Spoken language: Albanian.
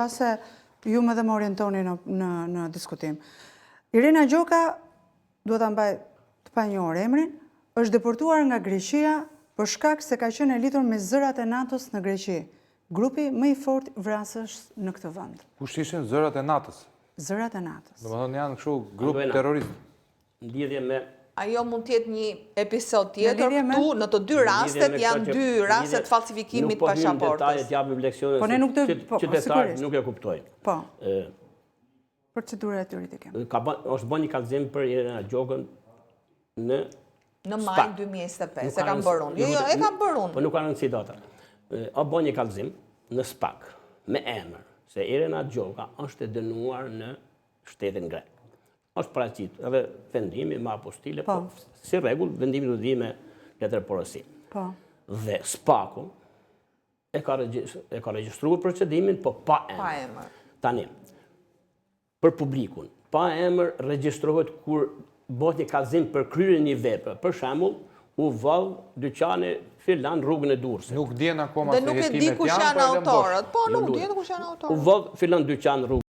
Pase ju më dhe më orientoni në diskutim. Irina Gjoka, duhet ta mbaj të panjohur emrin, është deportuar nga Greqia për shkak se ka qenë e lidhur me zërat e NATO-s në Greqi, grupi më i fortë vrasësh në këtë vend. Kush ishin zërat e NATO-s? Zërat e NATO-s. Domethënë janë kështu grup terrorist. Në lidhje me Ajo mund të jetë një episod tjetër këtu, në të dy rastet janë dy rastet falsifikimit pasaportës. Nuk po hyjmë detajet, japim leksione. Po ne nuk qytetarët nuk e kuptojnë. Po. Procedura e tyre të kemë. Është bën një kallëzim për Irina Gjokën në maj 2025, e kam bërë unë. Jo, e kam bërë unë. Po nuk ka rëndësi data. O bën një kallëzim në SPAK me emër se Irina Gjoka është e dënuar në shtetin grek. Është paraqit edhe vendimi me apostile, po si rregull vendimi do të vijë me letër porosi. Po. Dhe SPAK-u e ka regjistruar procedimin, po pa emër. Pa emër. Tani, për publikun, pa emër regjistrohet kur bëhet një kallëzim për kryerjen e një vepre. Për shembull, u vall dyqani filan rrugën e Durrësit. Nuk dihen akoma se hetimet janë. Dhe nuk e di kush janë autorët. Po, nuk dihen kush janë autorët. U vall filan dyqan rrugën